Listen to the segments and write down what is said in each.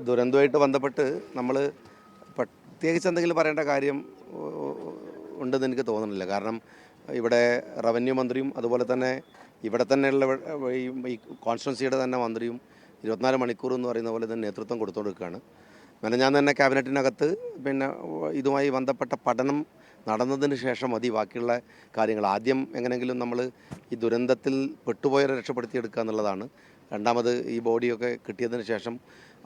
ദുരന്തമായിട്ട് ബന്ധപ്പെട്ട് നമ്മൾ പ്രത്യേകിച്ച് എന്തെങ്കിലും പറയേണ്ട കാര്യം ഉണ്ടെന്ന് എനിക്ക് തോന്നുന്നില്ല. കാരണം ഇവിടെ റവന്യൂ മന്ത്രിയും അതുപോലെ തന്നെ ഇവിടെ തന്നെയുള്ള ഈ കോൺസ്റ്റിറ്റ്യുവൻസിയുടെ തന്നെ മന്ത്രിയും 24 മണിക്കൂർ എന്ന് പറയുന്ന പോലെ തന്നെ നേതൃത്വം കൊടുത്തുകൊടുക്കുകയാണ്. ഞാൻ തന്നെ ക്യാബിനറ്റിനകത്ത് പിന്നെ ഇതുമായി ബന്ധപ്പെട്ട പഠനം നടന്നതിന് ശേഷം മതി ബാക്കിയുള്ള കാര്യങ്ങൾ. ആദ്യം എങ്ങനെയെങ്കിലും നമ്മൾ ഈ ദുരന്തത്തിൽ പെട്ടുപോയവരെ രക്ഷപ്പെടുത്തിയെടുക്കുക എന്നുള്ളതാണ്. രണ്ടാമത് ഈ ബോഡിയൊക്കെ കിട്ടിയതിന് ശേഷം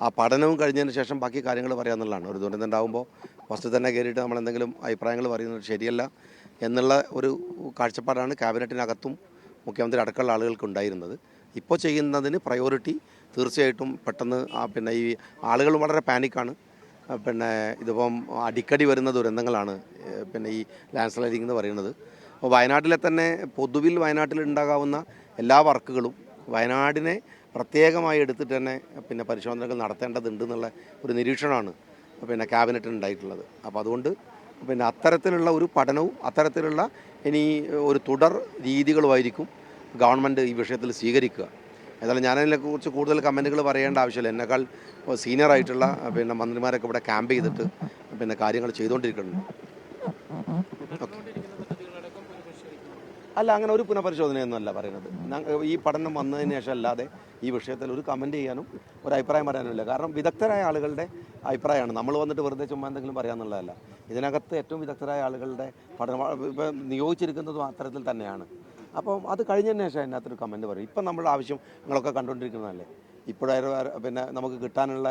ആ പഠനവും കഴിഞ്ഞതിന് ശേഷം ബാക്കി കാര്യങ്ങൾ പറയാമെന്നുള്ളതാണ്. ഒരു ദുരന്തം ഉണ്ടാകുമ്പോൾ ഫസ്റ്റ് തന്നെ കയറിയിട്ട് നമ്മൾ എന്തെങ്കിലും അഭിപ്രായങ്ങൾ പറയുന്നത് ശരിയല്ല എന്നുള്ള ഒരു കാഴ്ചപ്പാടാണ് ക്യാബിനറ്റിനകത്തും മുഖ്യമന്ത്രി അടക്കമുള്ള ആളുകൾക്ക് ഉണ്ടായിരുന്നത്. ഇപ്പോൾ ചെയ്യുന്നതിന് പ്രയോറിറ്റി തീർച്ചയായിട്ടും പെട്ടെന്ന് പിന്നെ ഈ ആളുകൾ വളരെ പാനിക്കാണ്. ഇതിപ്പം അടിക്കടി വരുന്ന ദുരന്തങ്ങളാണ് പിന്നെ ഈ ലാൻഡ് സ്ലൈഡിംഗ് എന്ന് പറയുന്നത്. അപ്പോൾ വയനാട്ടിലെ തന്നെ പൊതുവിൽ വയനാട്ടിൽ ഉണ്ടാകാവുന്ന എല്ലാ വർക്കുകളും വയനാടിനെ പ്രത്യേകമായി എടുത്തിട്ട് തന്നെ പരിശോധനകൾ നടത്തേണ്ടതുണ്ട് എന്നുള്ള ഒരു നിരീക്ഷണമാണ് ക്യാബിനറ്റിന് ഉണ്ടായിട്ടുള്ളത്. അപ്പോൾ അതുകൊണ്ട് അത്തരത്തിലുള്ള ഒരു പഠനവും അത്തരത്തിലുള്ള ഇനി ഒരു തുടർ രീതികളുമായിരിക്കും ഗവൺമെൻറ് ഈ വിഷയത്തിൽ സ്വീകരിക്കുക. ഏതായാലും ഞാനതിനെക്കുറിച്ച് കൂടുതൽ കമൻറ്റുകൾ പറയേണ്ട ആവശ്യമില്ല. എന്നെക്കാൾ സീനിയറായിട്ടുള്ള മന്ത്രിമാരൊക്കെ ഇവിടെ ക്യാമ്പ് ചെയ്തിട്ട് കാര്യങ്ങൾ ചെയ്തുകൊണ്ടിരിക്കുന്നുണ്ട്. അല്ല, അങ്ങനെ ഒരു പുനഃപരിശോധനയൊന്നുമല്ല പറയുന്നത്. ഈ പഠനം വന്നതിന് ശേഷം അല്ലാതെ ഈ വിഷയത്തിൽ ഒരു കമൻറ്റ് ചെയ്യാനും ഒരു അഭിപ്രായം പറയാനുമില്ല. കാരണം വിദഗ്ധരായ ആളുകളുടെ അഭിപ്രായമാണ്. നമ്മൾ വന്നിട്ട് വെറുതെ ചുമ്മാ എന്തെങ്കിലും പറയാമെന്നുള്ളതല്ല. ഇതിനകത്ത് ഏറ്റവും വിദഗ്ധരായ ആളുകളുടെ പഠനം ഇപ്പം നിയോഗിച്ചിരിക്കുന്നതും അത്തരത്തിൽ തന്നെയാണ്. അപ്പം അത് കഴിഞ്ഞതിന് ശേഷം അതിനകത്തൊരു കമൻറ്റ് പറയും. ഇപ്പം നമ്മൾ ആവശ്യം നിങ്ങളൊക്കെ കണ്ടുകൊണ്ടിരിക്കുന്നതല്ലേ. ഇപ്പോഴായിരുന്നു നമുക്ക് കിട്ടാനുള്ള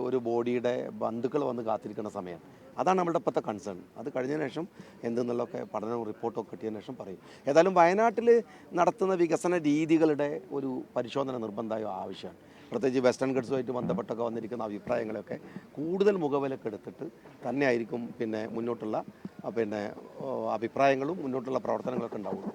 ഒരു ബോഡിയുടെ ബന്ധുക്കൾ വന്ന് കാത്തിരിക്കുന്ന സമയം. അതാണ് നമ്മളുടെ ഇപ്പോഴത്തെ കൺസേൺ. അത് കഴിഞ്ഞതിന് ശേഷം എന്തെന്നുള്ളതൊക്കെ പഠനവും റിപ്പോർട്ടൊക്കെ കിട്ടിയതിന് ശേഷം പറയും. ഏതായാലും വയനാട്ടിൽ നടത്തുന്ന വികസന രീതികളുടെ ഒരു പരിശോധന നിർബന്ധമായും ആവശ്യമാണ്. പ്രത്യേകിച്ച് വെസ്റ്റേൺ ഗഡ്സുമായിട്ട് ബന്ധപ്പെട്ടൊക്കെ വന്നിരിക്കുന്ന അഭിപ്രായങ്ങളൊക്കെ കൂടുതൽ മുഖവിലക്കെടുത്തിട്ട് തന്നെയായിരിക്കും മുന്നോട്ടുള്ള അഭിപ്രായങ്ങളും മുന്നോട്ടുള്ള പ്രവർത്തനങ്ങളൊക്കെ ഉണ്ടാവുള്ളൂ.